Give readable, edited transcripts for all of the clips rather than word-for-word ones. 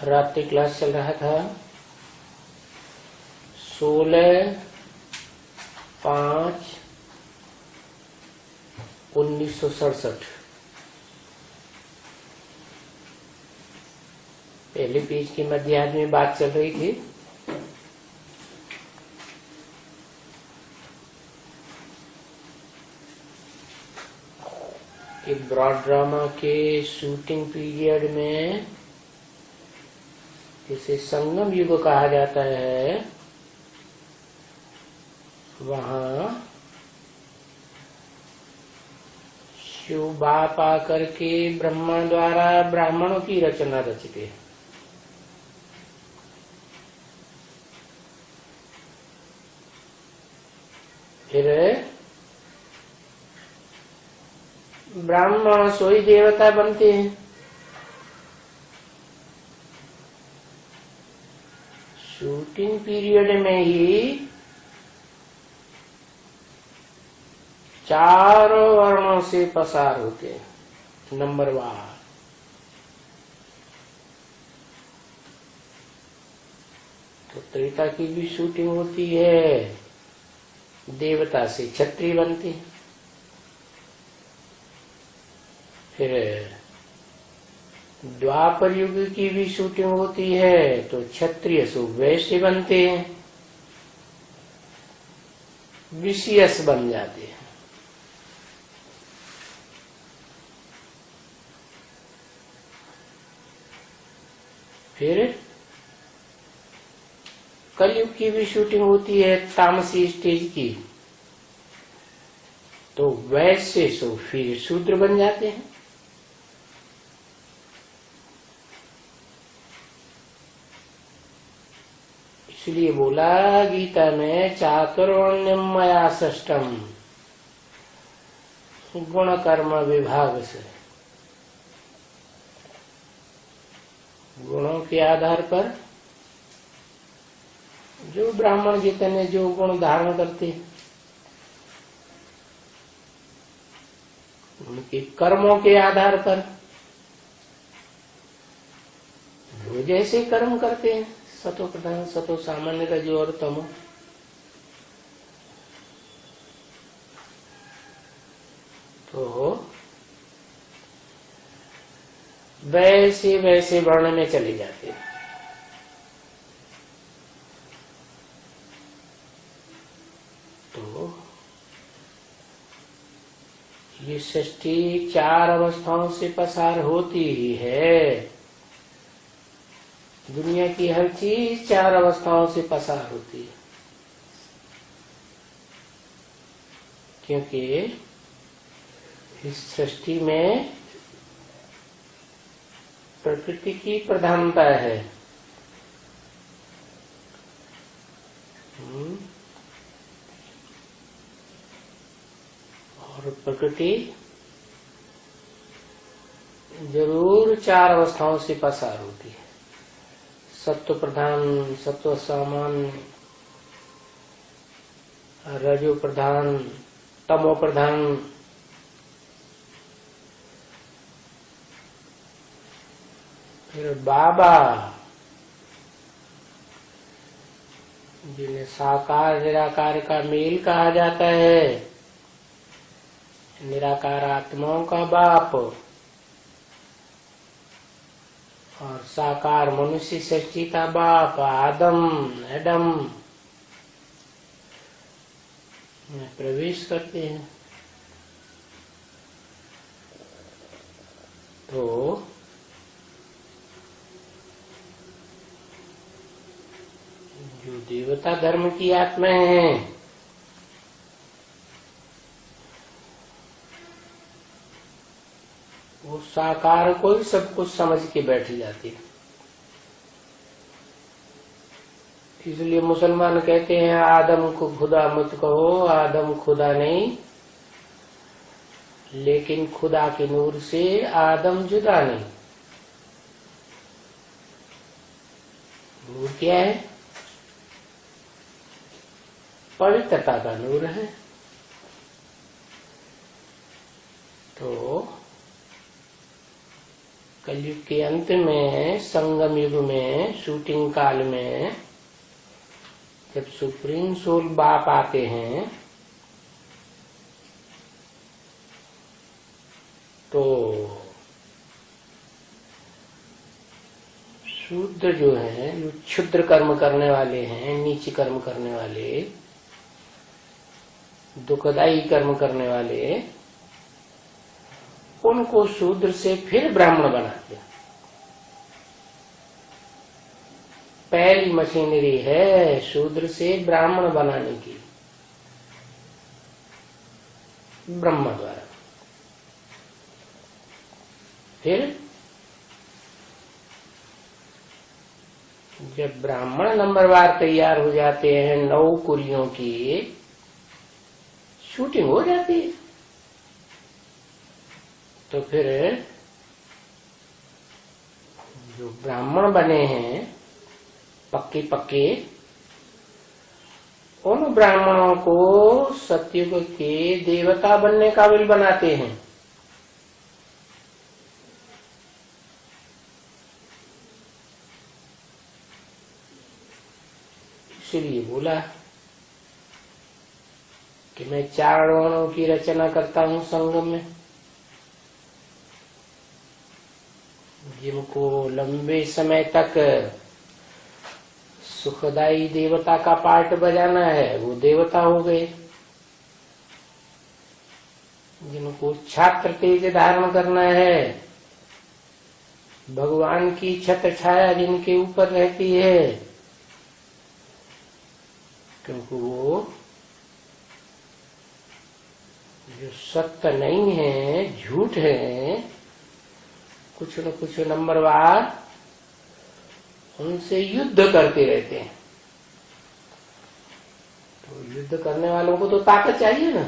रात्रि क्लास चल रहा था 16/5/1967। पहले पेज की मध्याह्न में बात चल रही थी। कि ब्रॉड ड्रामा के शूटिंग पीरियड में जिसे संगम युग कहा जाता है, वहां शिव बाप आकर के ब्रह्मा द्वारा ब्राह्मणों की रचना रचते। फिर ब्राह्मण सोई देवता बनते हैं। शूटिंग पीरियड में ही चारों वर्णों से पसार होते हैं, नंबरवार। तो त्रेता की भी शूटिंग होती है, देवता से क्षत्रिय बनते हैं। फिर द्वापर युग की भी शूटिंग होती है, तो क्षत्रिय से वैश्य बनते हैं, विषयस बन जाते हैं। फिर कलयुग की भी शूटिंग होती है, तामसी स्टेज की, तो वैश्य से फिर शूद्र बन जाते हैं। इसलिए बोला गीता में चातुर्वर्ण्यम मया सृष्टम, गुण कर्म विभाग से। गुणों के आधार पर जो ब्राह्मण जितने जो गुण धारण करते हैं, उनके कर्मों के आधार पर जो जैसे कर्म करते हैं, सतो प्रधान सतो सामान्य रजो और तमो, तो वैसे वैसे वर्ण में चले जाते हैं। तो ये सृष्टि 4 अवस्थाओं से पसार होती ही है। दुनिया की हर चीज 4 अवस्थाओं से पसार होती है, क्योंकि इस सृष्टि में प्रकृति की प्रधानता है। और प्रकृति जरूर 4 अवस्थाओं से पसार होती है। सत्व प्रधान, सत्व सामान्य, रजो प्रधान, तमो प्रधान, फिर बाबा जिन्हें साकार निराकार का मेल कहा जाता है, निराकार आत्माओं का बाप, और साकार मनुष्य सृष्टि का बाप आदम एडम में प्रवेश करते हैं। तो जो देवता धर्म की आत्माएं हैं, वो साकार को ही सब कुछ समझ के बैठ जाती है। इसलिए मुसलमान कहते हैं आदम को खुदा मत कहो, आदम खुदा नहीं, लेकिन खुदा के नूर से आदम जुदा नहीं। नूर क्या है? पवित्रता का नूर है। तो कलयुग के अंत में, संगम युग में, शूटिंग काल में जब सुप्रीम सोल बाप आते हैं तो शूद्र जो है, जो क्षुद्र कर्म करने वाले हैं, नीच कर्म करने वाले, दुखदायी कर्म करने वाले, उनको शूद्र से फिर ब्राह्मण बनाते हैं। पहली मशीनरी है शूद्र से ब्राह्मण बनाने की, ब्रह्मा द्वारा। फिर जब ब्राह्मण नंबरवार तैयार हो जाते हैं, 9 कुरियों की शूटिंग हो जाती है, तो फिर जो ब्राह्मण बने हैं पक्के पक्के, उन ब्राह्मणों को सतयुग के देवता बनने काबिल बनाते हैं। इसलिए बोला कि मैं 4 वर्णों की रचना करता हूं संगम में, जिनको लंबे समय तक सुखदायी देवता का पार्ट बजाना है वो देवता हो गए, जिनको छात्र तेज धारण करना है, भगवान की छत्र छाया जिनके ऊपर रहती है, क्योंकि वो जो सत्य नहीं है, झूठ है, कुछ न कुछ नंबरवार उनसे युद्ध करते रहते हैं। तो युद्ध करने वालों को तो ताकत चाहिए ना,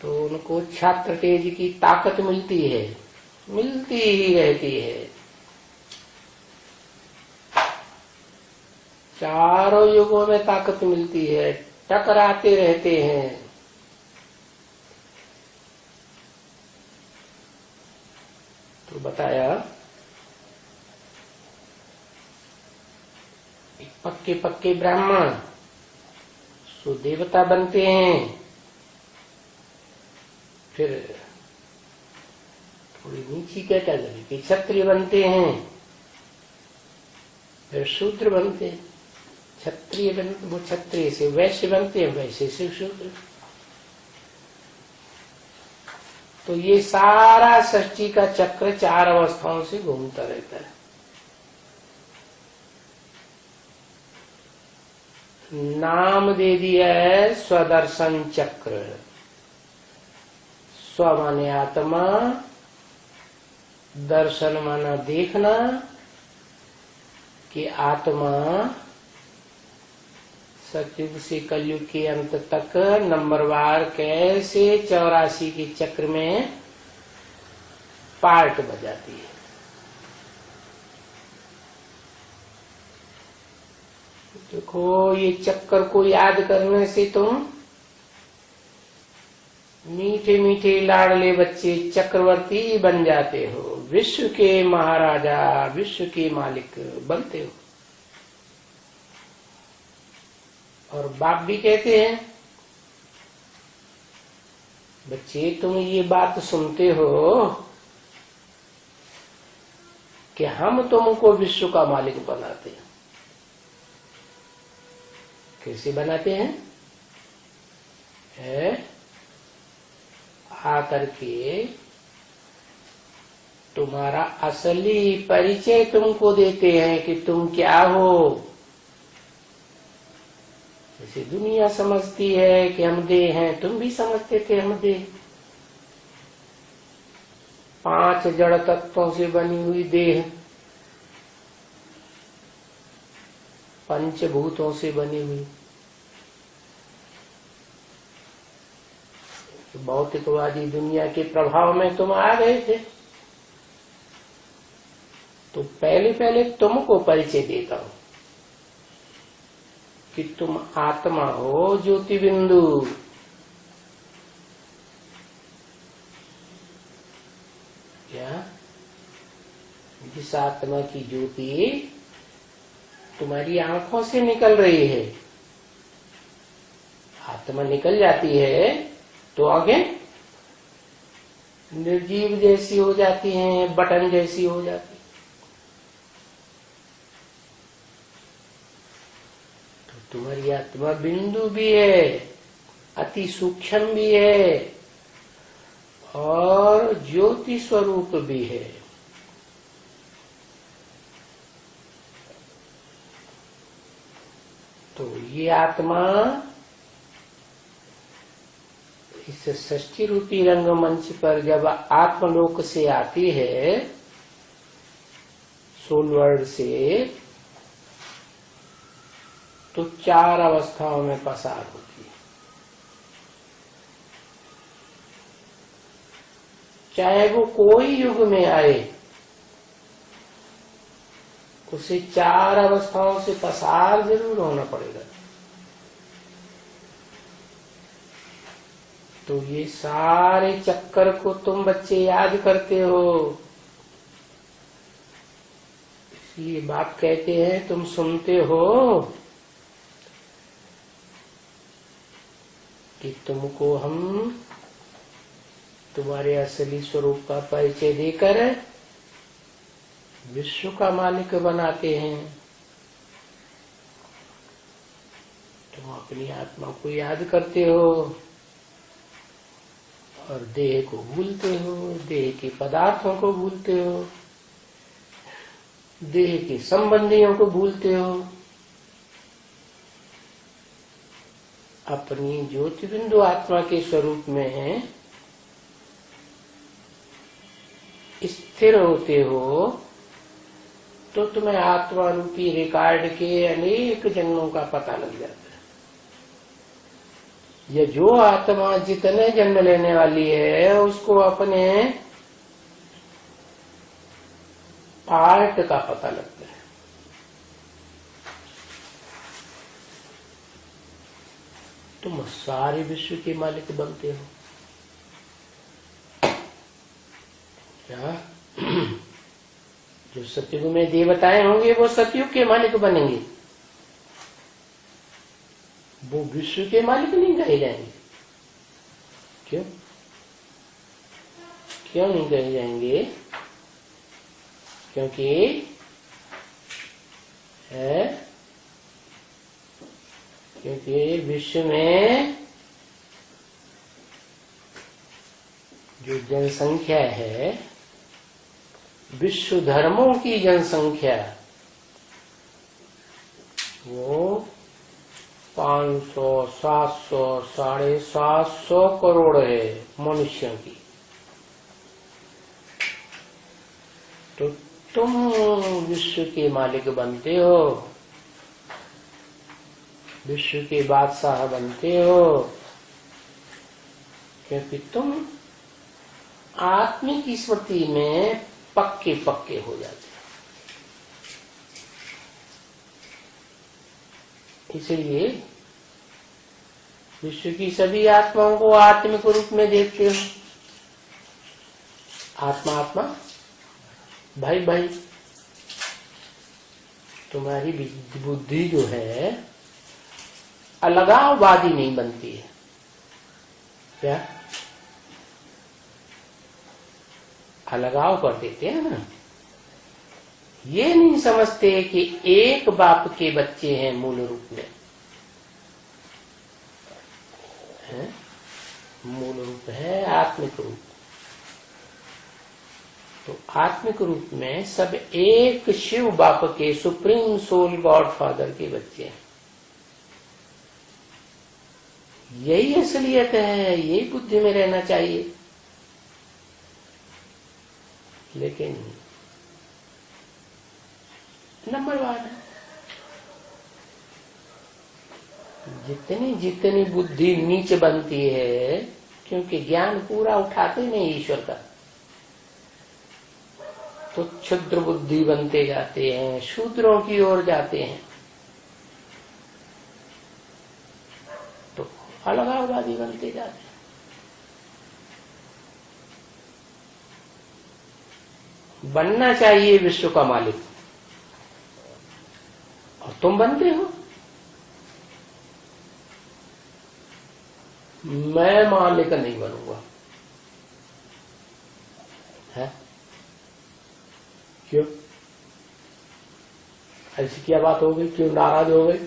तो उनको छात्र तेज की ताकत मिलती है, मिलती ही रहती है। चारों युगों में ताकत मिलती है, टकराते रहते हैं। तो बताया पक्के पक्के ब्राह्मण सो देवता बनते हैं, फिर थोड़ी नीची कैटेगरी के क्षत्रिय बनते हैं, फिर शूद्र बनते हैं। क्षत्रिय बनते, वो क्षत्रिय से वैश्य बनते हैं, वैश्य से शूद्र। तो ये सारा सृष्टि का चक्र 4 अवस्थाओं से घूमता रहता है। नाम दे दिया है स्वदर्शन चक्र। स्व माने आत्मा, दर्शन माना देखना कि आत्मा सतयुग से कलयुग के अंत तक नंबरवार कैसे 84 के चक्र में पार्ट बजाती है। देखो, ये चक्कर को याद करने से तुम मीठे मीठे लाडले बच्चे चक्रवर्ती बन जाते हो, विश्व के महाराजा, विश्व के मालिक बनते हो। और बाप भी कहते हैं, बच्चे तुम ये बात सुनते हो कि हम तुमको विश्व का मालिक बनाते हैं। कैसे बनाते हैं? आकर के तुम्हारा असली परिचय तुमको देते हैं कि तुम क्या हो। जैसे दुनिया समझती है कि हम देह हैं, तुम भी समझते थे हम देह। 5 जड़ तत्वों से बनी हुई देह, पंचभूतों से बनी हुई। भौतिकवादी दुनिया के प्रभाव में तुम आ गए थे। तो पहले पहले तुमको परिचय देता हूं कि तुम आत्मा हो, ज्योति बिंदु। क्या इस आत्मा की ज्योति तुम्हारी आंखों से निकल रही है। आत्मा निकल जाती है तो आगे निर्जीव जैसी हो जाती है, बटन जैसी हो जाती है। तो तुम्हारी आत्मा बिंदु भी है, अति सूक्ष्म भी है और ज्योति स्वरूप भी है। तो ये आत्मा इस षष्ठी रूपी रंगमंच पर जब आत्मलोक से आती है, सोल वर्ल्ड से, तो 4 अवस्थाओं में पसार होती है। चाहे वो कोई युग में आए, उसे 4 अवस्थाओं से पसार जरूर होना पड़ेगा। तो ये सारे चक्कर को तुम बच्चे याद करते हो, इसलिए बाप कहते हैं तुम सुनते हो कि तुमको हम तुम्हारे असली स्वरूप का परिचय देकर विश्व का मालिक बनाते हैं। तुम अपनी आत्मा को याद करते हो और देह को भूलते हो, देह के पदार्थों को भूलते हो, देह के संबंधियों को भूलते हो। अपनी ज्योति बिंदु आत्मा के स्वरूप में स्थिर होते हो तो तुम्हें आत्मा रूपी रिकॉर्ड के अनेक जन्मों का पता लग जाता है। ये जो आत्मा जितने जन्म लेने वाली है उसको अपने पार्ट का पता लगता है। तुम सारे विश्व के मालिक बनते हो क्या? जो सतयुग में देवताएं होंगे वो सतयुग के मालिक बनेंगे, वो विश्व के मालिक नहीं कहे जाएंगे। क्यों क्यों नहीं कहे जाएंगे? क्योंकि क्योंकि विश्व में जो जनसंख्या है, विश्व धर्मों की जनसंख्या, वो 500, 700, 750 करोड़ है मनुष्यों की। तो तुम विश्व के मालिक बनते हो, विश्व के बादशाह बनते हो, क्योंकि तुम आत्मिक स्मृति में पक्के पक्के हो जाते हो। इसलिए विश्व की सभी आत्माओं को आत्मिक रूप में देखते हो। आत्मा आत्मा, भाई भाई। तुम्हारी बुद्धि जो है अलगाववादी नहीं बनती है। क्या अलगाव कर देते हैं ना? ये नहीं समझते कि एक बाप के बच्चे हैं मूल रूप में, है? मूल रूप है आत्मिक रूप। तो आत्मिक रूप में सब एक शिव बाप के, सुप्रीम सोल गॉड फादर के बच्चे हैं। यही असलियत है, यही बुद्धि में रहना चाहिए। लेकिन नंबरवार है, जितनी जितनी बुद्धि नीच बनती है, क्योंकि ज्ञान पूरा उठाते नहीं ईश्वर का, तो क्षुद्र बुद्धि बनते जाते हैं, शूद्रों की ओर जाते हैं, तो अलगाववादी बनते जाते हैं। बनना चाहिए विश्व का मालिक, और तुम बनते हो। मैं मालिक नहीं बनूंगा, है? क्यों? ऐसी क्या बात हो गई? क्यों नाराज हो गई?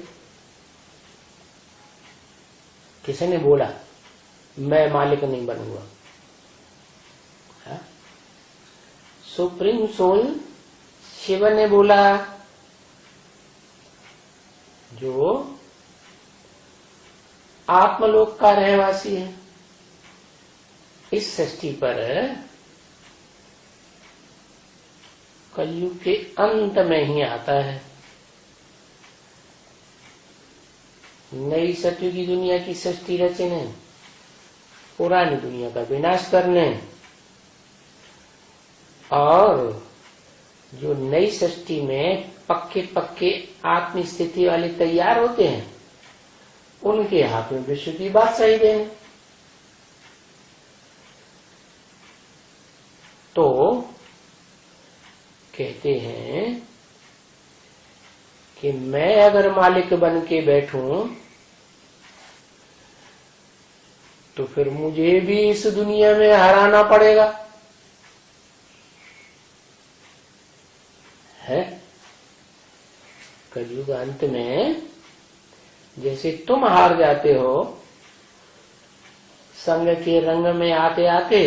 किसने बोला मैं मालिक नहीं बनूंगा? सुप्रीम सोल शिव ने बोला, जो आत्मलोक का रहवासी है, इस सृष्टि पर कलयुग के अंत में ही आता है। नई सत्य की दुनिया की सृष्टि रचने, पुरानी दुनिया का विनाश करने, और जो नई सृष्टि में पक्के पक्के आत्म स्थिति वाले तैयार होते हैं, उनके हाथ में विश्व की बादशाही देने। तो कहते हैं कि मैं अगर मालिक बन के बैठूं तो फिर मुझे भी इस दुनिया में हराना पड़ेगा, है? कलयुग अंत में जैसे तुम हार जाते हो संग के रंग में आते आते,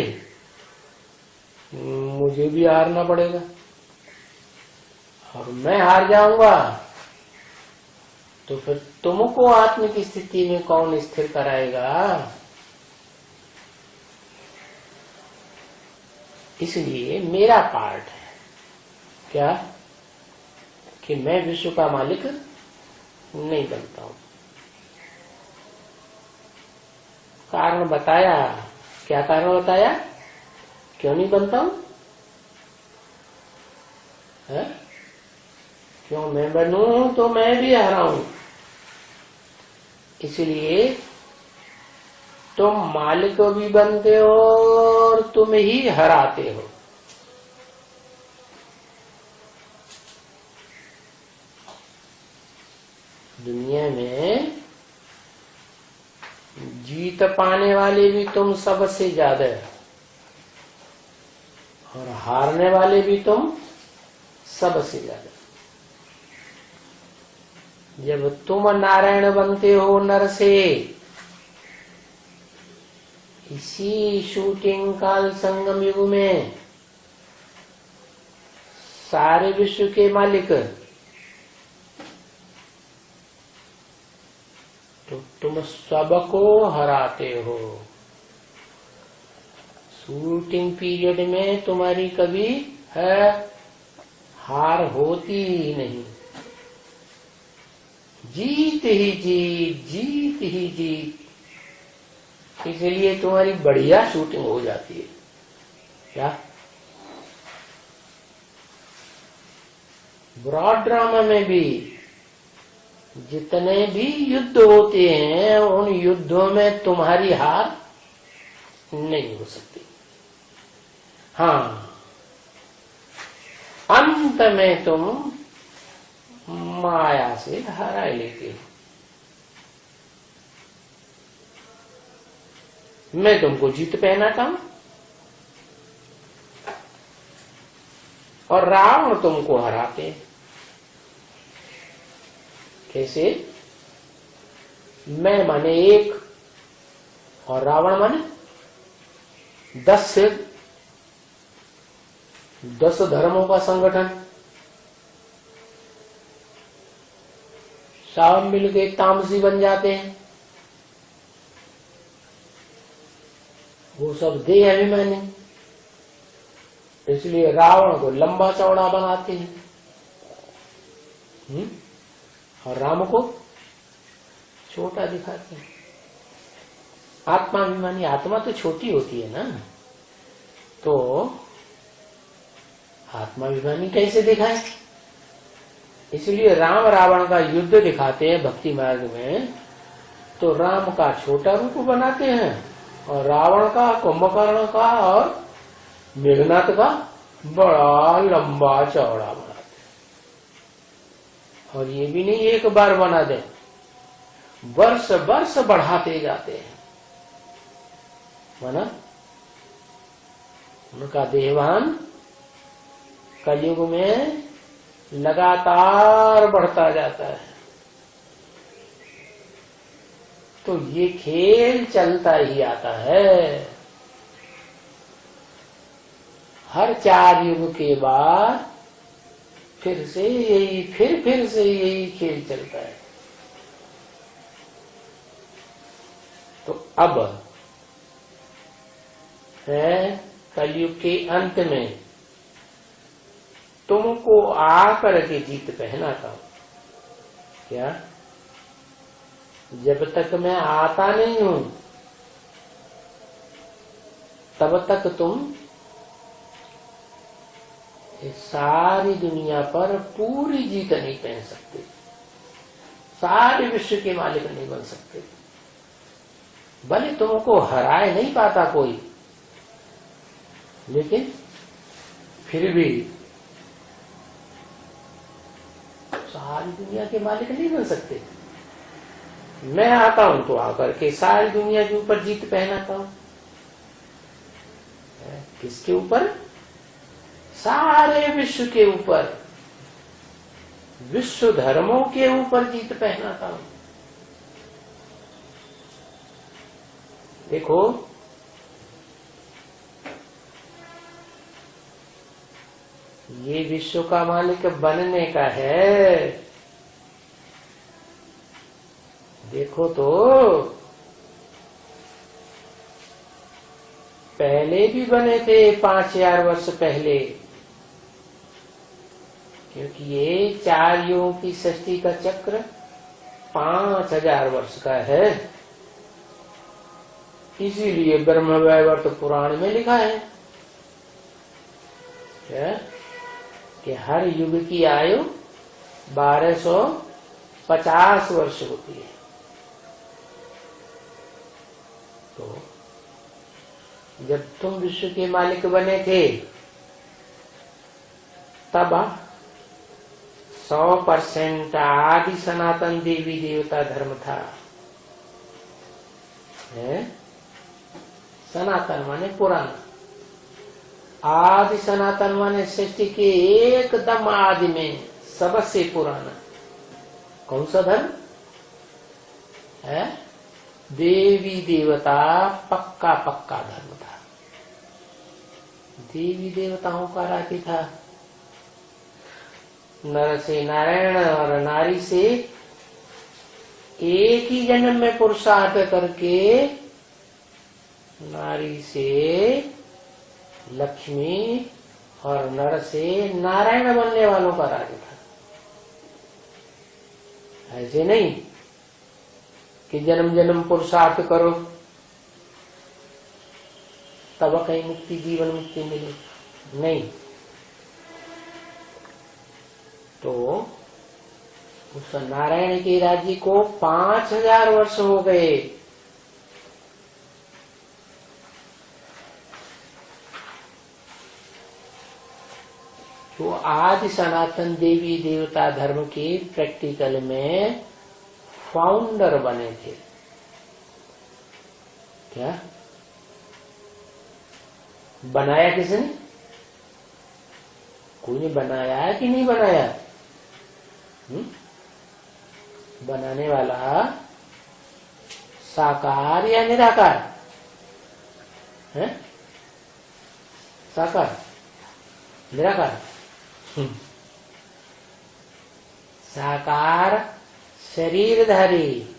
मुझे भी हारना पड़ेगा, और मैं हार जाऊंगा तो फिर तुमको आत्म की स्थिति में कौन स्थिर कराएगा? इसलिए मेरा पार्ट है क्या कि मैं विश्व का मालिक नहीं बनता हूं। कारण बताया, क्या कारण बताया क्यों नहीं बनता हूं? है? क्यों मैं बनूं तो मैं भी हराऊं, इसलिए तुम मालिक भी बनते हो और तुम ही हराते हो। दुनिया में जीत पाने वाले भी तुम सबसे ज्यादा, और हारने वाले भी तुम सबसे ज्यादा। जब तुम नारायण बनते हो नर से, इसी शूटिंग काल संगम युग में सारे विश्व के मालिक, तो तुम सबको हराते हो। शूटिंग पीरियड में तुम्हारी कभी है हार होती ही नहीं, जीत ही जीत, जीत ही जीत। इसलिए तुम्हारी बढ़िया शूटिंग हो जाती है। क्या? ब्रॉड ड्रामा में भी जितने भी युद्ध होते हैं, उन युद्धों में तुम्हारी हार नहीं हो सकती। हाँ, अंत में तुम माया से हरा लेते हो। मैं तुमको जीत पहनाता हूं और रावण तुमको हराते हैं। कैसे? मैं माने 1 और रावण माने 10 से 10 धर्मों का संगठन, सब मिलके तामसी बन जाते हैं। वो सब देह अभिमानी, इसलिए रावण को लंबा चौड़ा बनाते हैं, और राम को छोटा दिखाते हैं। आत्माभिमानी, आत्मा तो छोटी होती है ना, तो आत्माभिमानी कैसे दिखाए? इसलिए राम रावण का युद्ध दिखाते हैं भक्ति मार्ग में, तो राम का छोटा रूप बनाते हैं और रावण का, कुंभकर्ण का और मेघनाथ का बड़ा लंबा चौड़ा बनाते, और ये भी नहीं एक बार बना दे, वर्ष वर्ष बढ़ाते जाते हैं। माना उनका देहवान कलयुग में लगातार बढ़ता जाता है। तो ये खेल चलता ही आता है। हर 4 युग के बाद फिर से यही फिर से यही खेल चलता है। तो अब है कलयुग के अंत में तुमको आकर के जीत पहनाता हूं। क्या? जब तक मैं आता नहीं हूं तब तक तुम इस सारी दुनिया पर पूरी जीत नहीं पहन सकते, सारे विश्व के मालिक नहीं बन सकते। भले तुमको हराए नहीं पाता कोई, लेकिन फिर भी सारी दुनिया के मालिक नहीं बन सकते। मैं आता हूं तो आकर के सारी दुनिया के ऊपर जीत पहनाता हूं। किसके ऊपर? सारे विश्व के ऊपर, विश्व धर्मों के ऊपर जीत पहनाता हूं। देखो, ये विश्व का मालिक बनने का है। देखो तो पहले भी बने थे 5000 वर्ष पहले, क्योंकि ये 4 युगों की सृष्टि का चक्र 5000 वर्ष का है। इसीलिए ब्रह्मवैवर्त पुराण में लिखा है क्या? कि हर युग की आयु 1250 वर्ष होती है। तो जब तुम विश्व के मालिक बने थे तब 100% आदि सनातन देवी देवता धर्म था। है? सनातन माने पुराना, आदि सनातन माने सृष्टि के एकदम आदि में सबसे पुराना। कौन सा धर्म है? देवी देवता पक्का धर्म था। देवी देवताओं का राज्य था। नर से नारायण और नारी से एक ही जन्म में पुरुषार्थ करके नारी से लक्ष्मी और नर से नारायण बनने वालों का राज्य था। ऐसे नहीं कि जन्म जन्म पुरुषार्थ करो तब कहीं मुक्ति, जीवन मुक्ति मिले, नहीं। तो उस नारायण के राज्य को 5000 वर्ष हो गए। तो आज सनातन देवी देवता धर्म के प्रैक्टिकल में फाउंडर बने थे। क्या बनाया किसने? कोई ने बनाया है कि नहीं बनाया? बनाने वाला साकार या निराकार है? साकार, निराकार? साकार शरीरधारी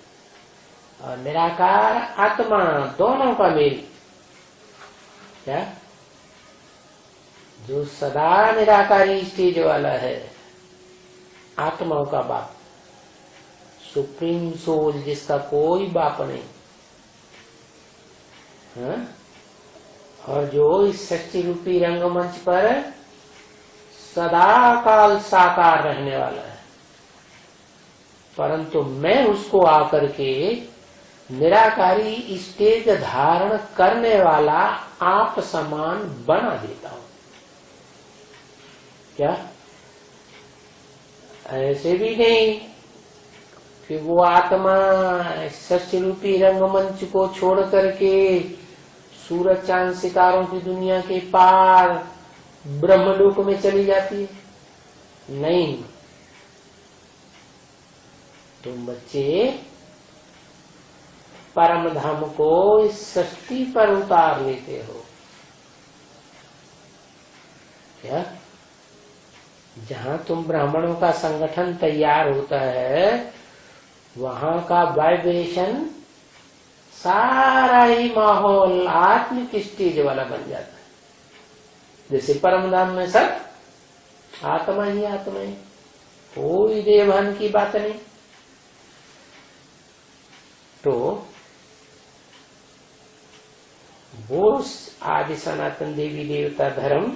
और निराकार आत्मा, दोनों का मेल। क्या? जो सदा निराकारी स्टेज वाला है, आत्माओं का बाप, सुप्रीम सोल जिसका कोई बाप नहीं है? और जो इस सच्ची रूपी रंगमंच पर सदा काल साकार रहने वाला है, परंतु मैं उसको आकर के निराकारी स्टेज धारण करने वाला आप समान बना देता हूं। क्या? ऐसे भी नहीं कि वो आत्मा सच रूपी रंगमंच को छोड़ करके सूरज चांद सितारों की दुनिया के पार ब्रह्मलोक में चली जाती है। नहीं, तुम बच्चे परम धाम को इस सृष्टि पर उतार लेते हो। क्या? जहां तुम ब्राह्मणों का संगठन तैयार होता है वहां का वाइब्रेशन सारा ही माहौल आत्मिक स्टेज वाला बन जाता है। जैसे परम धाम में सब आत्मा ही आत्मा है, कोई देवहन की बात नहीं। तो वो आदि सनातन देवी देवता धर्म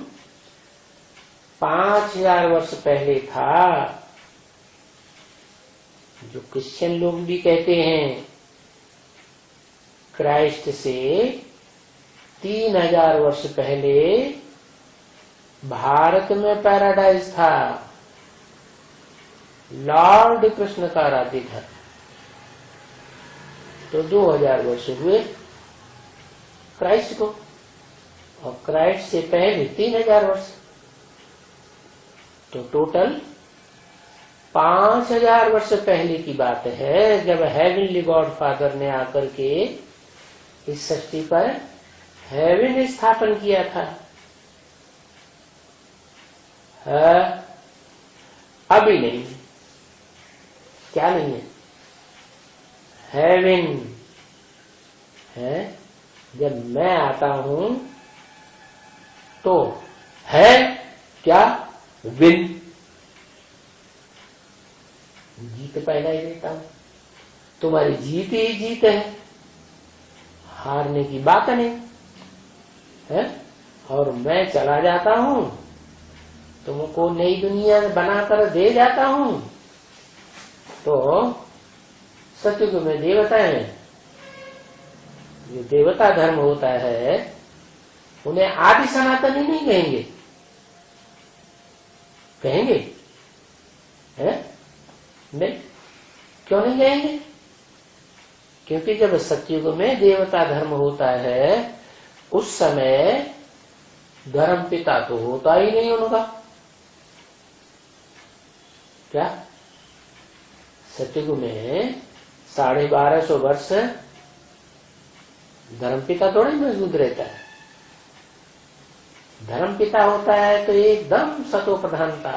5000 वर्ष पहले था, जो क्रिश्चियन लोग भी कहते हैं क्राइस्ट से 3000 वर्ष पहले भारत में पैराडाइज था, लॉर्ड कृष्ण का राज्य था। तो 2000 वर्ष हुए क्राइस्ट को, और क्राइस्ट से पहले 3000 वर्ष, तो टोटल 5000 वर्ष पहले की बात है, जब हेवनली गॉड फादर ने आकर के इस सृष्टि पर हेवन स्थापन किया था। अभी नहीं। क्या नहीं है? हेवन है। जब मैं आता हूं तो है क्या? विन। जीत पैदा ही देता हूं। तुम्हारी जीत ही जीत है, हारने की बात नहीं है। और मैं चला जाता हूं, तुमको नई दुनिया बनाकर दे जाता हूं। तो सत्युग में देवताएं, जो देवता धर्म होता है उन्हें आदि सनातनी नहीं कहेंगे। कहेंगे? है? नहीं। क्यों नहीं कहेंगे? क्योंकि जब सत्युग में देवता धर्म होता है उस समय धर्म पिता तो होता ही नहीं उनका। क्या? सत्युग में 1250 वर्ष धर्मपिता थोड़ा ही मजबूत रहता है। धर्मपिता होता है तो एकदम सतो प्रधानता।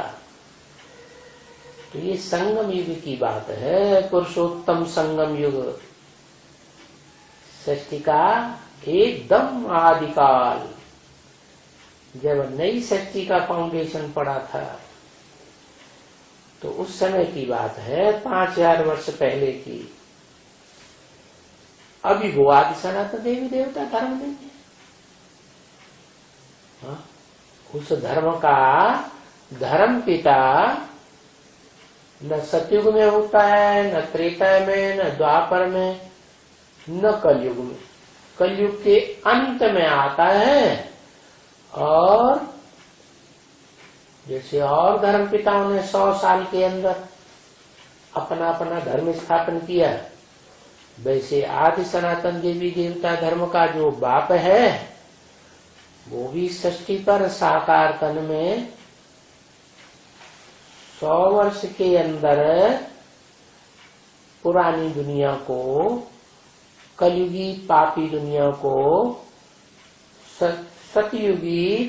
तो ये संगम युग की बात है, पुरुषोत्तम संगम युग, सृष्टि का एकदम आदिकाल, जब नई सृष्टि का फाउंडेशन पड़ा था, तो उस समय की बात है, 5000 वर्ष पहले की। अभी वो आदि सनातन देवी देवता धर्म नहीं है। हाँ? उस धर्म का धर्म पिता न सतयुग में होता है, न त्रेता में, न द्वापर में, न कलयुग में। कलयुग के अंत में आता है। और जैसे और धर्म पिताओं ने 100 साल के अंदर अपना अपना धर्म स्थापन किया, वैसे आदि सनातन देवी देवता धर्म का जो बाप है वो भी सृष्टि पर साकार तन में 100 वर्ष के अंदर पुरानी दुनिया को, कलयुगी पापी दुनिया को सतयुगी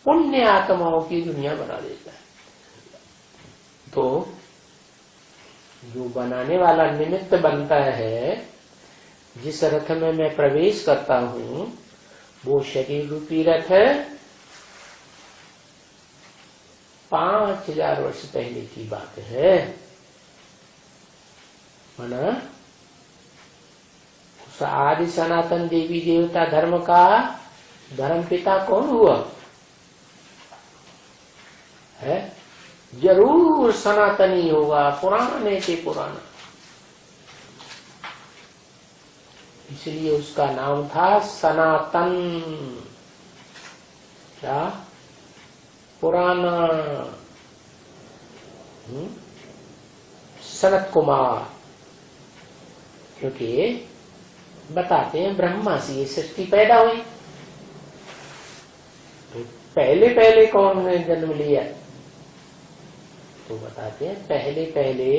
पुण्य आत्माओं की दुनिया बना देता है। तो जो बनाने वाला निमित्त बनता है, जिस रथ में मैं प्रवेश करता हूं, वो शरीर रूपी रथ 5000 वर्ष पहले की बात है। माना उस आदि सनातन देवी देवता धर्म का धर्म पिता कौन हुआ है? जरूर सनातनी होगा, पुराने से पुराना। इसलिए उसका नाम था सनातन। क्या? पुराना सनत कुमार, क्योंकि बताते हैं ब्रह्मा से ये सृष्टि पैदा हुई, तो पहले पहले कौन ने जन्म लिया? तो बताते हैं पहले पहले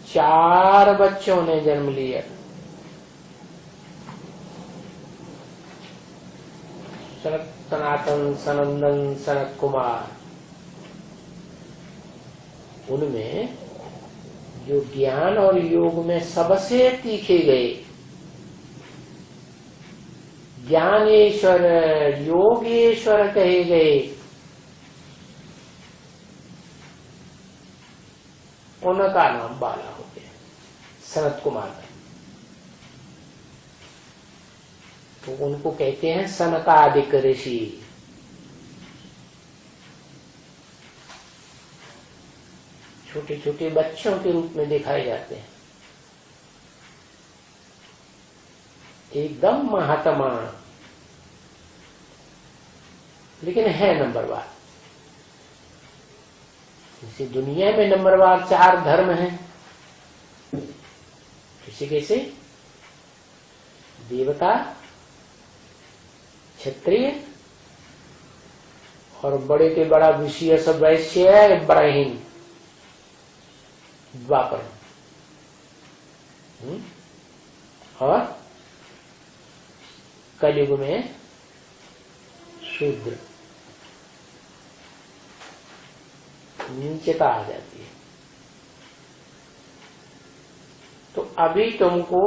4 बच्चों ने जन्म लिया। सनातन, सनंदन, सनत कुमार, उनमें जो ज्ञान और योग में सबसे तीखे गए, ज्ञानेश्वर, योगेश्वर कहे गए, उनका नाम बाला हो गया, सनत कुमार का। तो उनको कहते हैं सनकादिक ऋषि। छोटे छोटे बच्चों के रूप में दिखाए जाते हैं, एकदम महात्मा, लेकिन है नंबरवार। इसी दुनिया में नंबरवार 4 धर्म हैं। कैसे कैसे? देवता, क्षत्रिय और बड़े के बड़ा विषय सब वैश्य है, ब्राह्मण, द्वापर, और कलयुग में शूद्र, नीचता आ जाती है। तो अभी तुमको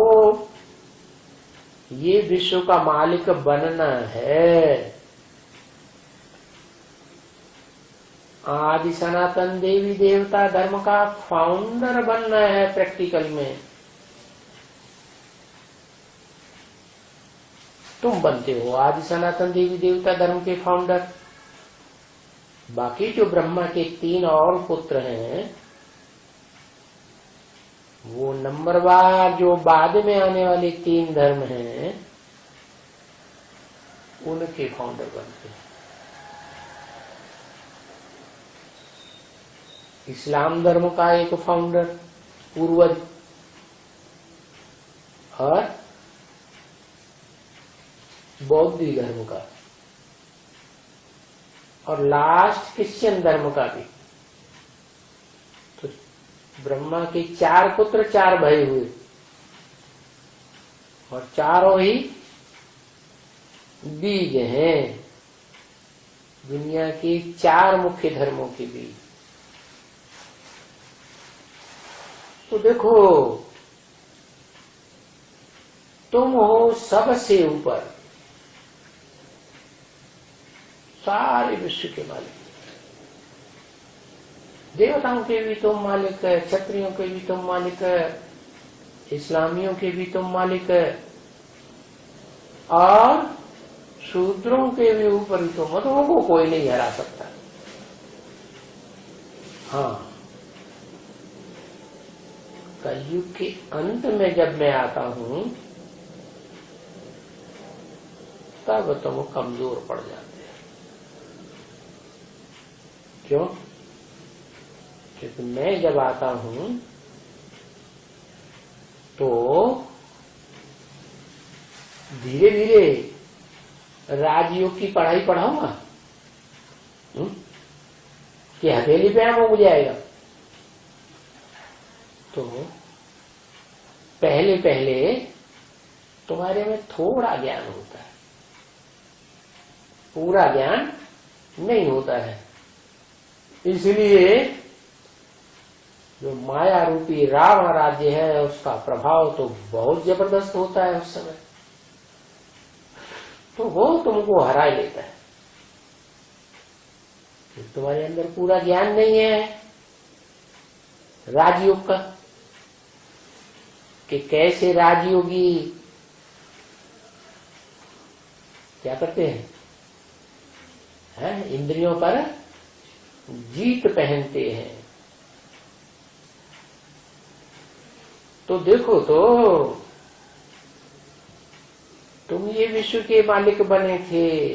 ये विश्व का मालिक बनना है। आदि सनातन देवी देवता धर्म का फाउंडर बनना है प्रैक्टिकल में। तुम बनते हो आदि सनातन देवी देवता धर्म के फाउंडर। बाकी जो ब्रह्मा के 3 और पुत्र हैं, वो नंबरवार जो बाद में आने वाले 3 धर्म हैं, उनके फाउंडर बनते हैं। इस्लाम धर्म का एक फाउंडर, पूर्वज, और बौद्ध धर्म का, और लास्ट क्रिश्चियन धर्म का भी। तो ब्रह्मा के 4 पुत्र 4 भाई हुए, और चारों ही बीज हैं दुनिया के 4 मुख्य धर्मों के बीज। तो देखो, तुम हो सबसे ऊपर, सारे विश्व के मालिक। देवताओं के भी तुम मालिक है, क्षत्रियों के भी तुम मालिक है, इस्लामियों के भी तुम मालिक है, और शूद्रों के भी ऊपर ही तुम। मतलब को कोई नहीं हरा सकता। हाँ, कलयुग के अंत में जब मैं आता हूं, तब तुम कमजोर पड़ जाते हैं। क्यों? क्योंकि मैं जब आता हूं तो धीरे धीरे राजयोग की पढ़ाई पढ़ाऊंगा कि हथेली पे आम उग जाएगा। तो पहले पहले तुम्हारे में थोड़ा ज्ञान होता है, पूरा ज्ञान नहीं होता है। इसलिए जो माया रूपी रावण राज्य है, उसका प्रभाव तो बहुत जबरदस्त होता है उस समय। तो वो तुमको हरा लेता है। तुम्हारे अंदर पूरा ज्ञान नहीं है राजयोग का, कि कैसे राजयोगी क्या करते हैं, इंद्रियों पर जीत पहनते हैं। तो देखो, तो तुम ये विश्व के मालिक बने थे,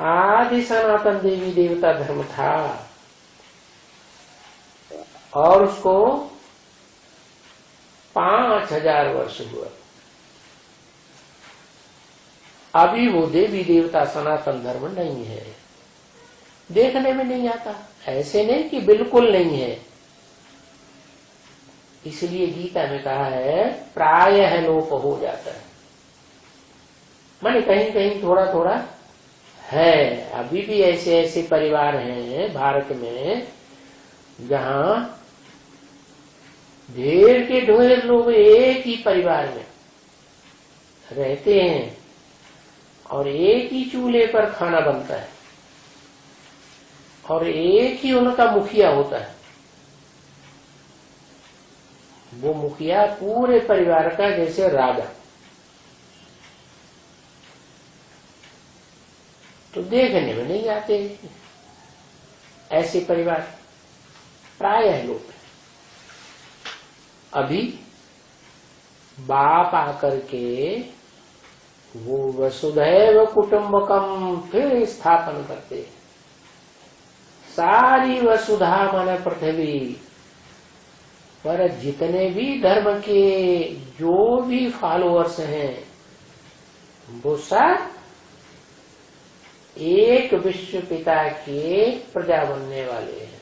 आदि सनातन देवी देवता धर्म था और उसको 5000 वर्ष हुआ। अभी वो देवी देवता सनातन धर्म नहीं है, देखने में नहीं आता। ऐसे नहीं कि बिल्कुल नहीं है, इसलिए गीता में कहा है प्रायः लोप हो जाता है। माने कहीं कहीं थोड़ा थोड़ा है। अभी भी ऐसे ऐसे परिवार हैं भारत में जहां ढेर के ढेर लोग एक ही परिवार में रहते हैं और एक ही चूल्हे पर खाना बनता है और एक ही उनका मुखिया होता है। वो मुखिया पूरे परिवार का जैसे राजा। तो देखने में नहीं आते ऐसे परिवार, प्रायः लोग। अभी बाप आकर के वो वसुधैव कुटुंबकम फिर स्थापन करते। सारी वसुधा माने पृथ्वी पर जितने भी धर्म के जो भी फॉलोअर्स हैं वो सब एक विश्व पिता के प्रजा बनने वाले हैं।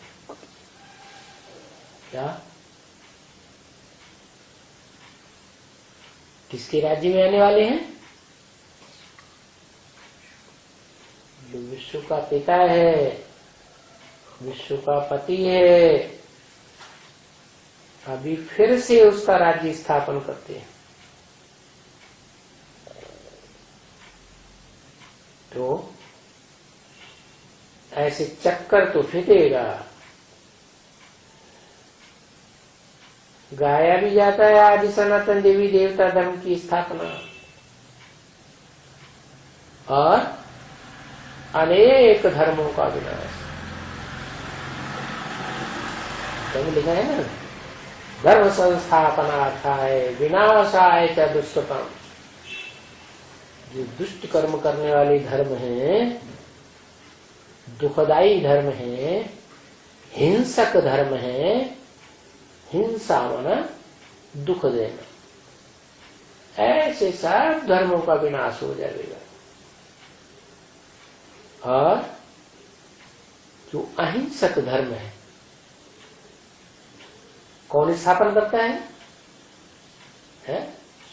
क्या किसके राज्य में आने वाले हैं? जो विश्व का पिता है, विश्व का पति है, अभी फिर से उसका राज्य स्थापन करते हैं। तो ऐसे चक्कर तो फिटेगा। गाया भी जाता है आदि सनातन देवी देवता धर्म की स्थापना, और अनेक धर्मों का विनाश। तब लिखा है ना, धर्म संस्थापनार्थाय विनाशाय च दुष्कृतम्। जो दुष्ट कर्म करने वाले धर्म हैं, दुखदायी धर्म है, हिंसक धर्म है। हिंसा माना दुख देना। ऐसे सब धर्मों का विनाश हो जाएगा। और जो अहिंसक धर्म है, कौन स्थापन करता है?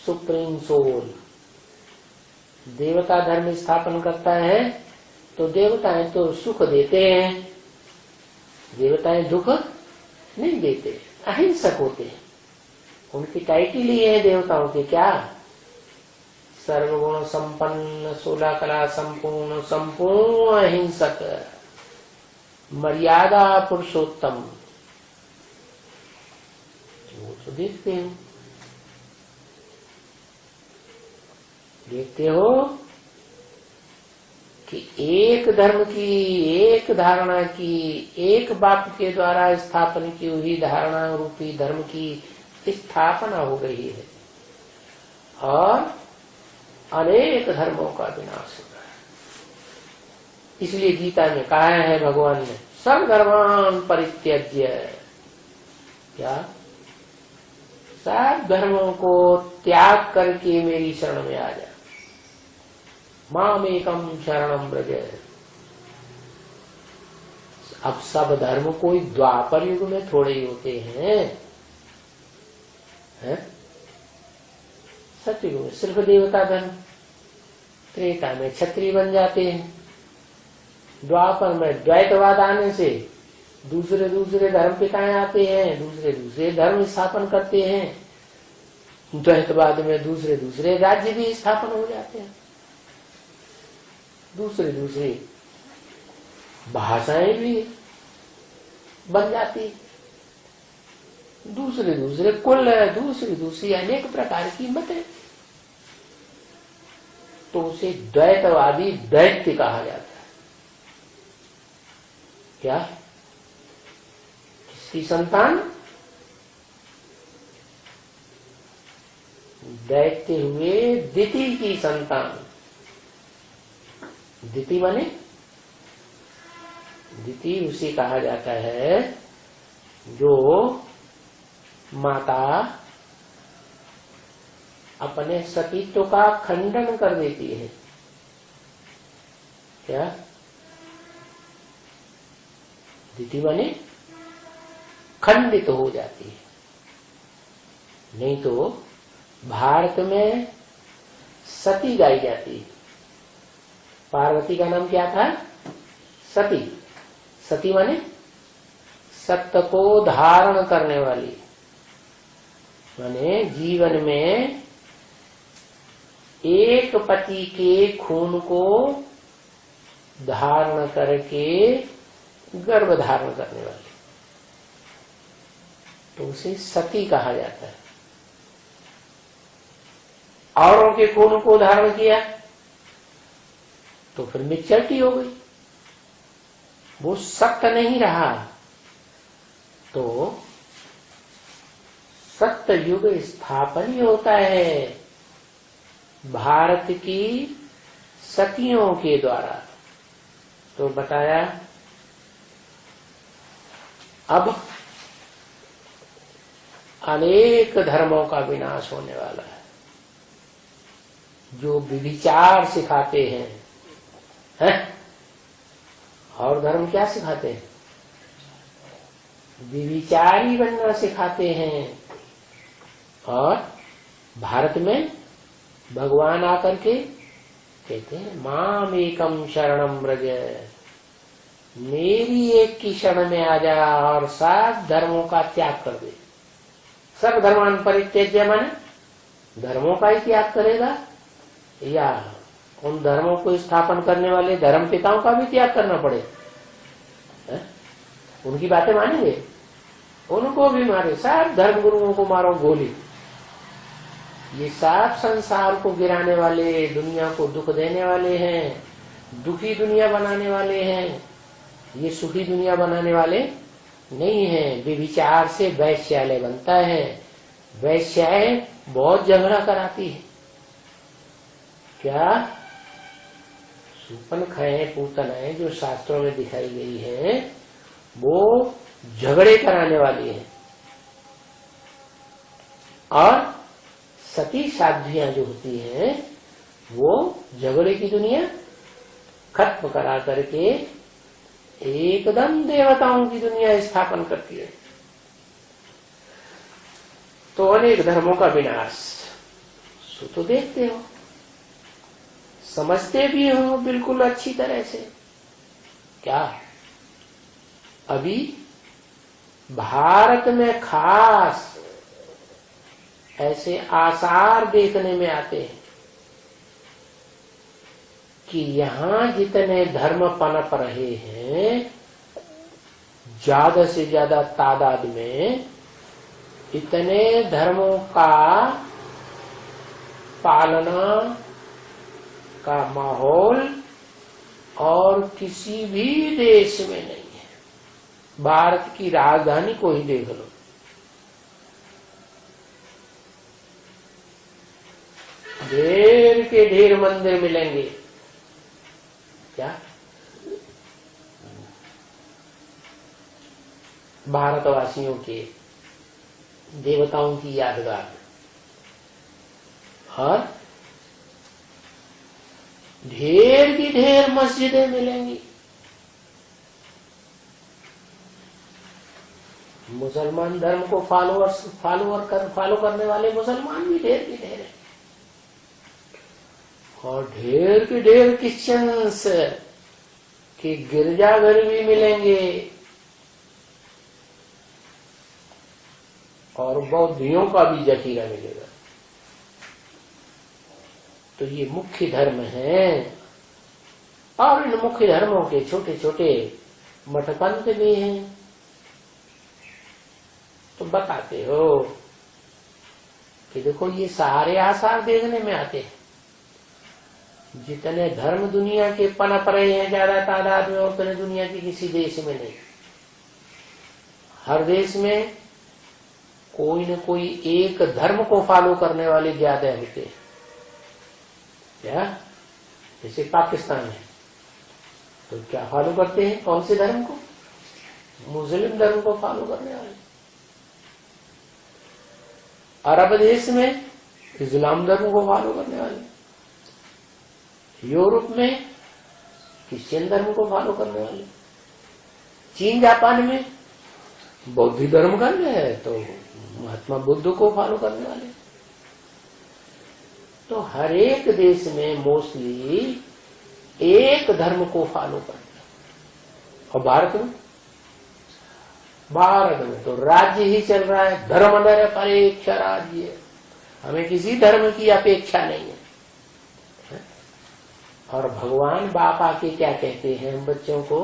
Supreme soul. देवता धर्म स्थापन करता है तो देवताएं तो सुख देते हैं, देवताएं दुख नहीं देते, अहिंसक होते हैं। उनकी टाइटल ही है देवताओं की, क्या? सर्वगुण संपन्न, 16 कला संपूर्ण, संपूर्ण अहिंसक, मर्यादा पुरुषोत्तम। वो तो देखते हो कि एक धर्म की, एक धारणा की, एक बाप के द्वारा स्थापन की हुई धारणा रूपी धर्म की स्थापना हो गई है और अनेक धर्मों का विनाश हो रहा है। इसलिए गीता में कहा है भगवान ने, सब धर्मान परित्यज्य। क्या? सब धर्मों को त्याग करके मेरी शरण में आ जा। मामेकम शरणम व्रज। अब सब धर्म कोई द्वापर युग में थोड़े ही होते हैं, सतयुग में सिर्फ देवता धर्म, त्रेता में क्षत्रिय बन जाते हैं, द्वापर में द्वैतवाद आने से दूसरे दूसरे धर्म पिताएं आते हैं, दूसरे दूसरे धर्म स्थापन करते हैं, द्वैतवाद में दूसरे दूसरे राज्य भी स्थापन हो जाते हैं, दूसरे दूसरे भाषाएं भी बन जाती, दूसरे दूसरे कुल, दूसरी दूसरी अनेक प्रकार की मतें। तो उसे द्वैतवादी दैत्य कहा जाता है। क्या? किसकी संतान? दैत्य हुए दिति की संतान। दिति माने दिति उसे कहा जाता है जो माता अपने सतीत्व का खंडन कर देती है। क्या दिति माने खंडित हो जाती है। नहीं तो भारत में सती गाई जाती है। पार्वती का नाम क्या था? सती। सती माने सत्य को धारण करने वाली, माने जीवन में एक पति के खून को धारण करके गर्भ धारण करने वाली, तो उसे सती कहा जाता है। औरों के खून को धारण किया तो फिर मिक्चरिटी हो गई, वो सत्य नहीं रहा। तो सत्य युग स्थापन ही होता है भारत की सतियों के द्वारा। तो बताया अब अनेक धर्मों का विनाश होने वाला है। जो विचार सिखाते हैं, और धर्म क्या सिखाते हैं? विचारी बनना सिखाते हैं। और भारत में भगवान आकर के कहते हैं माम एकम शरणम व्रज, मेरी एक की शरण में आ जा और सब धर्मों का त्याग कर दे। सब धर्मान परित्यज्य माने धर्मों का ही त्याग करेगा, या उन धर्मों को स्थापन करने वाले धर्म पिताओं का भी त्याग करना पड़े? उनकी बातें मानेंगे? उनको भी मारे, सब धर्म गुरुओं को मारो गोली। ये सब संसार को गिराने वाले, दुनिया को दुख देने वाले हैं, दुखी दुनिया बनाने वाले हैं। ये सुखी दुनिया बनाने वाले नहीं है। व्यभिचार से वैश्यालय बनता है। वैश्याय बहुत झगड़ा कराती है। क्या सुपनखाएं पूतनाएं जो शास्त्रों में दिखाई गई है वो झगड़े कराने वाली है। और सती साध्वियां जो होती हैं वो झगड़े की दुनिया खत्म करा करके एकदम देवताओं की दुनिया स्थापन करती है। तो अनेक धर्मों का विनाश सो तो देखते हो, समझते भी हो बिल्कुल अच्छी तरह से। क्या अभी भारत में खास ऐसे आसार देखने में आते हैं कि यहां जितने धर्म पनप रहे हैं, ज्यादा से ज्यादा तादाद में इतने धर्मों का पालना का माहौल और किसी भी देश में नहीं है। भारत की राजधानी को ही देख लो, ढेर के ढेर मंदिर मिलेंगे। क्या भारतवासियों के देवताओं की यादगार, और ढेर की ढेर मस्जिदें मिलेंगी। मुसलमान धर्म को फॉलो करने वाले मुसलमान भी ढेर की ढेर है, और ढेर के ढेर क्रिश्चियंस के गिरजाघर भी मिलेंगे, और बौद्धियों का भी जखीरा मिलेगा। तो ये मुख्य धर्म हैं, और इन मुख्य धर्मों के छोटे छोटे मठपंथ भी हैं। तो बताते हो कि देखो ये सारे आसार देखने में आते हैं। जितने धर्म दुनिया के पनप रहे हैं ज्यादा तादाद में, उतने दुनिया के किसी देश में नहीं। हर देश में कोई न कोई एक धर्म को फॉलो करने वाले ज्यादा होते हैं। क्या जैसे पाकिस्तान है, तो क्या फॉलो करते हैं? कौन से धर्म को? मुस्लिम धर्म को फॉलो करने वाले। अरब देश में इस्लाम धर्म को फॉलो करने वाले, यूरोप में क्रिश्चियन धर्म को फॉलो करने वाले, चीन जापान में बौद्ध धर्म कर रहे हैं तो महात्मा बुद्ध को फॉलो करने वाले। तो हर एक देश में मोस्टली एक धर्म को फॉलो करना। और भारत में तो राज्य ही चल रहा है, धर्म निरपेक्ष राज्य, हमें किसी धर्म की अपेक्षा नहीं है। और भगवान बाप आके क्या कहते हैं हम बच्चों को?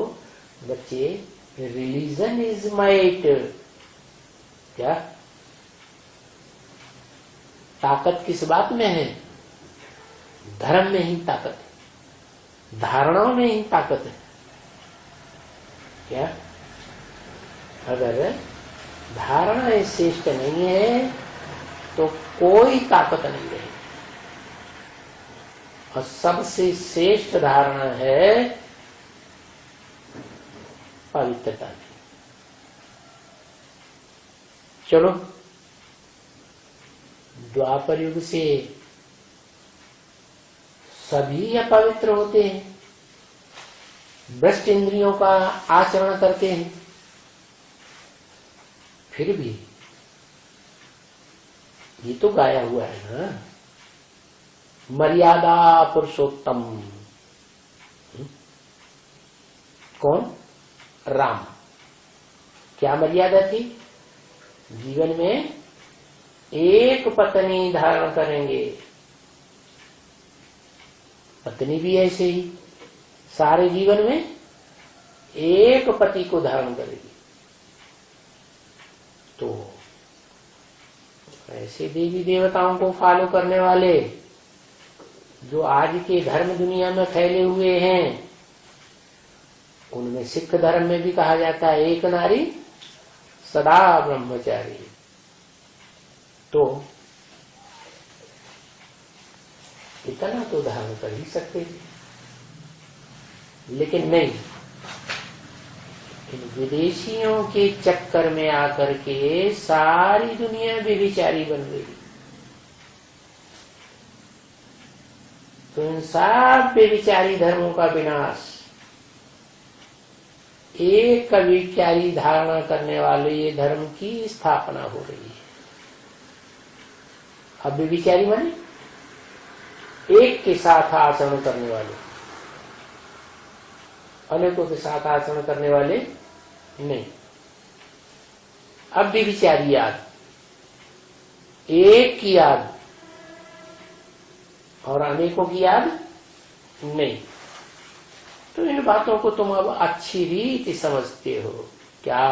बच्चे, रिलीजन इज माइट। क्या ताकत किस बात में है? धर्म में ही ताकत है, धारणाओं में ही ताकत है। क्या? अगर धारणाएं श्रेष्ठ नहीं है तो कोई ताकत नहीं रहेगी। और सबसे श्रेष्ठ धारणा है पवित्रता की। चलो, द्वापर युग से सभी अपवित्र होते हैं, भ्रष्ट इंद्रियों का आचरण करते हैं, फिर भी ये तो गाया हुआ है ना, मर्यादा पुरुषोत्तम। कौन? राम। क्या मर्यादा थी? जीवन में एक पत्नी धारण करेंगे, पत्नी भी ऐसे ही सारे जीवन में एक पति को धारण करेगी। तो ऐसे देवी देवताओं को फॉलो करने वाले जो आज के धर्म दुनिया में फैले हुए हैं, उनमें सिख धर्म में भी कहा जाता है एक नारी सदा ब्रह्मचारी। तो इतना तो धारण कर ही सकते थे, लेकिन नहीं, इन विदेशियों के चक्कर में आकर के सारी दुनिया व्यभिचारी बन गई। तो इन सब व्यभिचारी धर्मों का विनाश एक व्यभिचारी धारणा करने वाले ये धर्म की स्थापना हो रही है। अब व्यभिचारी माने एक के साथ आचरण करने वाले, अनेकों के साथ आचरण करने वाले नहीं। अब व्यभिचारी याद, एक की याद और अनेकों की याद नहीं। तो इन बातों को तुम अब अच्छी रीति समझते हो क्या?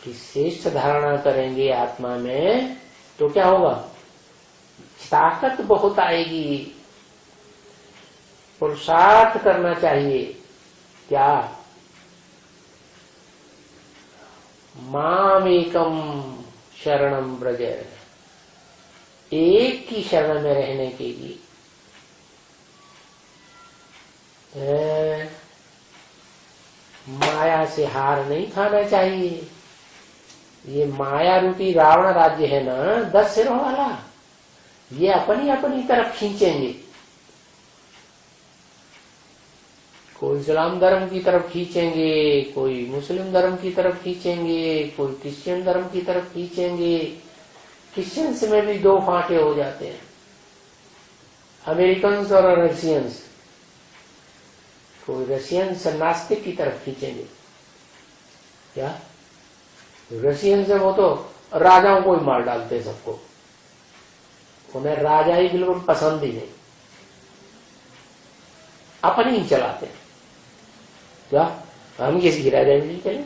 कि श्रेष्ठ धारणा करेंगे आत्मा में तो क्या होगा? ताकत बहुत आएगी। पुरुषार्थ करना चाहिए। क्या? माम एकम शरणम ब्रज, एक की शरण में रहने के लिए माया से हार नहीं खाना चाहिए। ये माया रूपी रावण राज्य है ना 10 सिरों वाला, ये अपनी अपनी तरफ खींचेंगे। कोई इस्लाम धर्म की तरफ खींचेंगे, कोई मुस्लिम धर्म की तरफ खींचेंगे, कोई क्रिश्चियन धर्म की तरफ खींचेंगे। क्रिश्चियंस में भी 2 फांटे हो जाते हैं, अमेरिकन्स और रशियंस। कोई रशियंस नास्तिक की तरफ खींचेंगे। क्या? रशियंस है वो तो राजाओं को ही मार डालते सबको, उन्हें राजा ही बिल्कुल पसंद ही नहीं, अपनी ही चलाते हैं। क्या? हम किसी की राजा नहीं चले?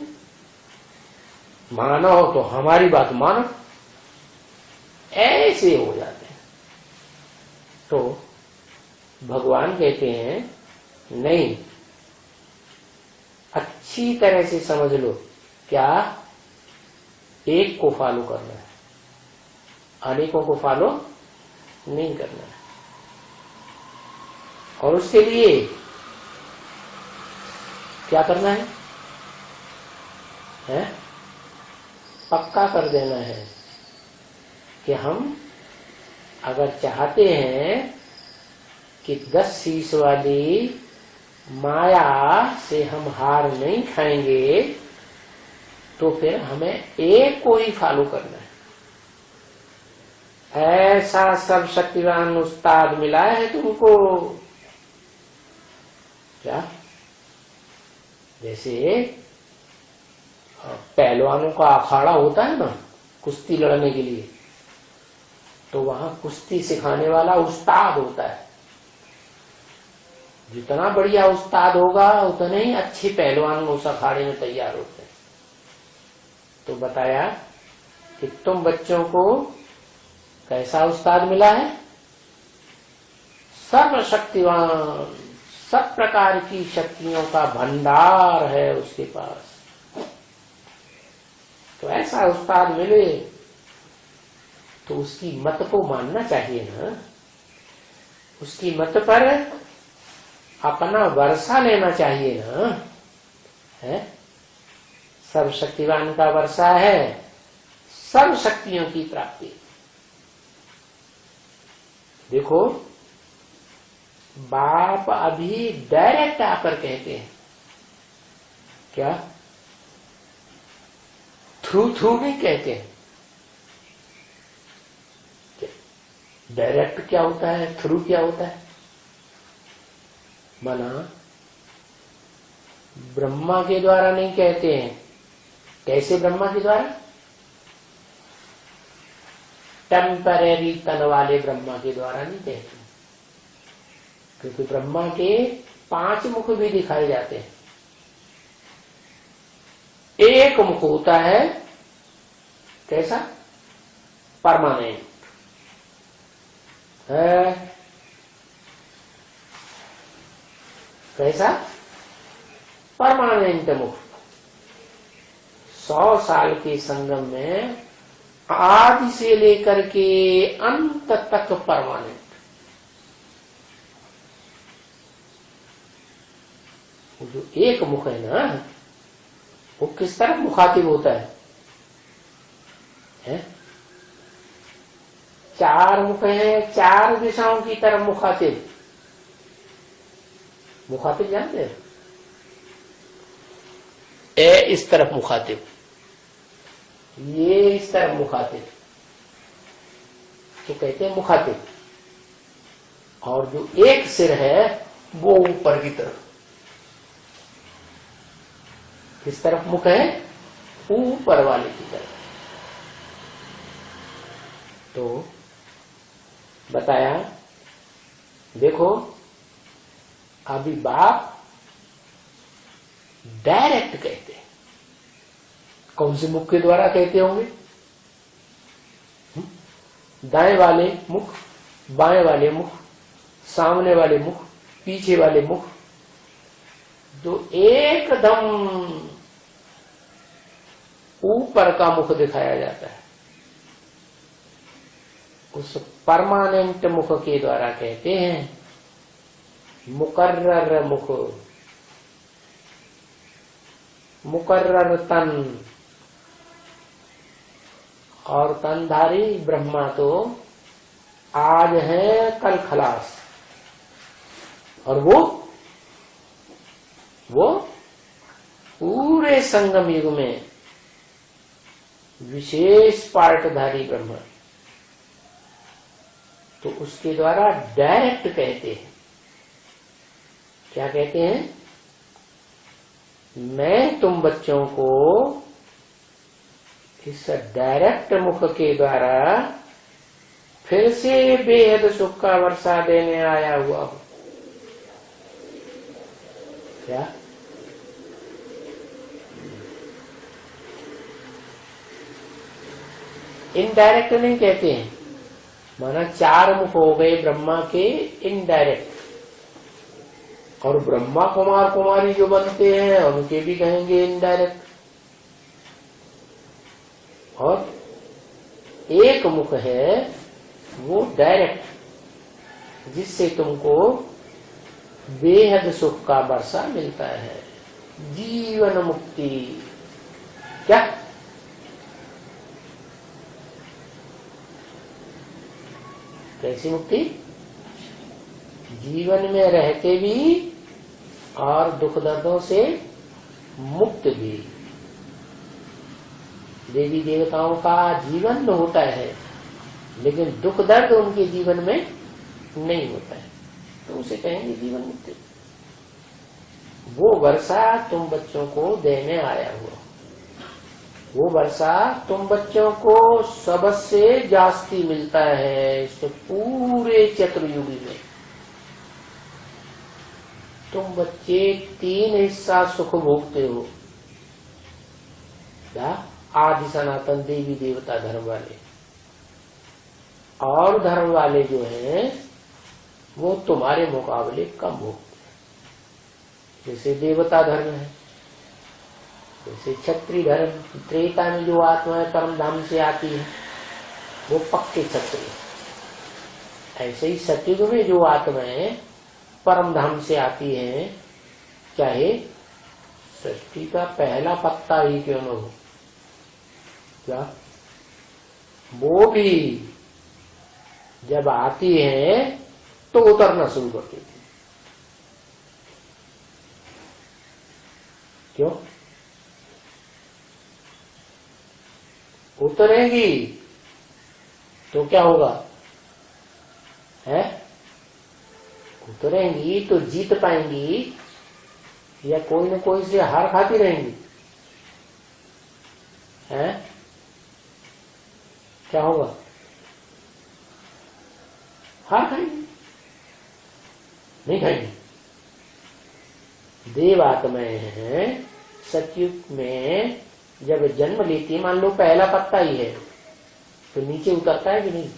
माना हो तो हमारी बात मानो, ऐसे हो जाते हैं। तो भगवान कहते हैं नहीं, अच्छी तरह से समझ लो। क्या? एक को फॉलो करना है, अनेकों को फॉलो नहीं करना है। और उसके लिए क्या करना है? पक्का कर देना है कि हम अगर चाहते हैं कि 10 शीश वाली माया से हम हार नहीं खाएंगे, तो फिर हमें एक को ही फॉलो करना है। ऐसा सब शक्तिवान उस्ताद मिला है तुमको। क्या? जैसे पहलवानों का अखाड़ा होता है ना कुश्ती लड़ने के लिए, तो वहां कुश्ती सिखाने वाला उस्ताद होता है। जितना बढ़िया उस्ताद होगा उतने ही अच्छे पहलवान उस अखाड़े में तैयार होते हैं। तो बताया कि तुम बच्चों को कैसा उस्ताद मिला है? सर्वशक्तिवान, सब प्रकार की शक्तियों का भंडार है उसके पास। तो ऐसा उस्ताद मिले तो उसकी मत को मानना चाहिए ना। उसकी मत पर अपना वर्षा लेना चाहिए ना। है सर्वशक्तिवान का वर्षा है सर्व शक्तियों की प्राप्ति। देखो बाप अभी डायरेक्ट आकर कहते हैं, क्या थ्रू थ्रू नहीं कहते हैं। डायरेक्ट क्या होता है, थ्रू क्या होता है? माना ब्रह्मा के द्वारा नहीं कहते हैं। कैसे ब्रह्मा के द्वारा? टेम्परेरी तन वाले ब्रह्मा के द्वारा नहीं कहते, क्योंकि ब्रह्मा के 5 मुख भी दिखाए जाते हैं। एक मुख होता है कैसा? परमानेंट है। कैसा? परमानेंट मुख। 100 साल के संगम में आदि से लेकर के अंत तक परमानेंट। जो एक मुख है ना, वो किस तरफ मुखातिब होता है? 4 मुख है, 4 दिशाओं की तरफ मुखातिब। मुखातिब जानते हैं? ए इस तरफ मुखातिब, ये इस तरफ मुखातिब, तो कहते हैं मुखातिब। और जो एक सिर है वो ऊपर की तरफ। किस तरफ मुख है? ऊपर वाले की तरफ। तो बताया देखो अभी बाप डायरेक्ट कहते हैं। कौन से मुख के द्वारा कहते होंगे? दाएं वाले मुख, बाएं वाले मुख, सामने वाले मुख, पीछे वाले मुख, जो एकदम ऊपर का मुख दिखाया जाता है, उस परमानेंट मुख के द्वारा कहते हैं मुकर्रर मुख। मुकर्रर तन, और तनधारी ब्रह्मा तो आज है कल खलास। और वो पूरे संगम युग में विशेष पार्टधारी ब्रह्मा। तो उसके द्वारा डायरेक्ट कहते हैं। क्या कहते हैं? मैं तुम बच्चों को इस डायरेक्ट मुख के द्वारा फिर से बेहद सुख का वर्षा देने आया हुआ हूं। क्या? इनडायरेक्ट नहीं कहते हैं। माना 4 मुख हो गए ब्रह्मा के इनडायरेक्ट, और ब्रह्मा कुमार कुमारी जो बनते हैं उनके भी कहेंगे इनडायरेक्ट। और एक मुख है वो डायरेक्ट, जिससे तुमको बेहद सुख का वर्षा मिलता है, जीवन मुक्ति। क्या? कैसी मुक्ति? जीवन में रहते भी और दुख दर्दों से मुक्त भी। देवी देवताओं का जीवन तो होता है, लेकिन दुख दर्द उनके जीवन में नहीं होता है, तो उसे कहेंगे जीवन मुक्ति। वो वर्षा तुम बच्चों को देने आया हुआ, वो वर्षा तुम बच्चों को सबसे जास्ती मिलता है इस पूरे चतुर्युगी में। तुम बच्चे 3 हिस्सा सुख भोगते हो। आदि सनातन देवी देवता धर्म वाले, और धर्म वाले जो हैं वो तुम्हारे मुकाबले कम भोगते हैं। जैसे देवता धर्म है, जैसे क्षत्रिय धर्म, त्रेता में जो आत्माएं परम धाम से आती है वो पक्के क्षत्रिय। ऐसे ही सतयुग में जो आत्माएं परम धाम से आती हैं, चाहे सृष्टि का पहला पत्ता ही क्यों न हो, क्या वो भी जब आती है तो उतरना शुरू कर देती। क्यों उतरेगी? तो क्या होगा? है उतरेंगी तो जीत पाएंगी या कोई न कोई से हार खाती रहेंगी? है क्या होगा? हार खाएंगे? नहीं खाएंगे। देव आत्माएं हैं, सतयुग में जब जन्म लेती, मान लो पहला पत्ता ही है, तो नीचे उतरता है कि नहीं?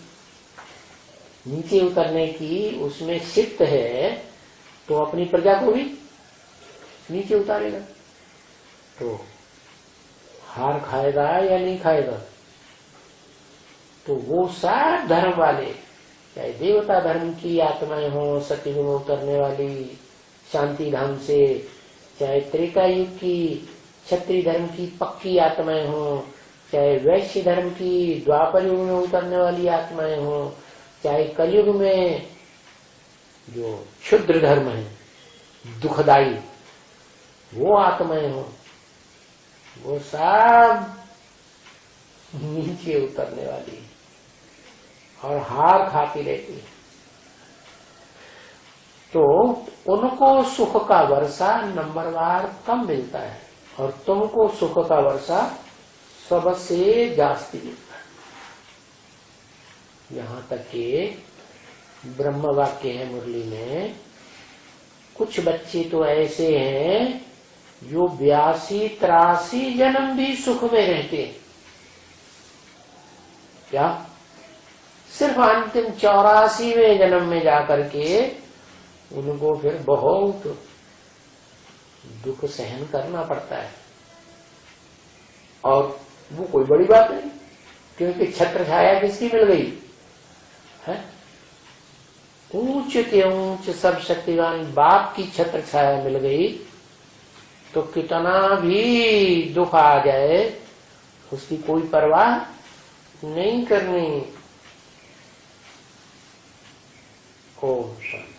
नीचे उतरने की उसमें सिक्त है, तो अपनी प्रजा को भी नीचे उतारेगा। तो हार खाएगा या नहीं खाएगा? तो वो सब धर्म वाले, चाहे देवता धर्म की आत्माएं हो सतयुग में उतरने वाली शांति धाम से, चाहे त्रेता युग की क्षत्रिय धर्म की पक्की आत्माएं हो, चाहे वैश्य धर्म की द्वापर युग में उतरने वाली आत्माएं हो, चाहे कलयुग में जो क्षुद्र धर्म है दुखदाई वो आत्माएं हो, वो सब नीचे उतरने वाली और हार खाती रहती। तो उनको सुख का वर्षा नंबरवार कम मिलता है और तुमको सुख का वर्षा सबसे जास्ती मिलता है। यहां तक कि ब्रह्म वाक्य है मुरली में, कुछ बच्चे तो ऐसे हैं जो 82-83 जन्म भी सुख में रहते हैं। क्या? सिर्फ अंतिम 84वें जन्म में जाकर के उनको फिर बहुत दुख सहन करना पड़ता है। और वो कोई बड़ी बात नहीं, क्योंकि छत्र छाया किसकी मिल गई है? ऊंच के ऊंच सब शक्तिवान बाप की छत्र छाया मिल गई, तो कितना भी दुख आ जाए उसकी कोई परवाह नहीं करनी। ओम शांति।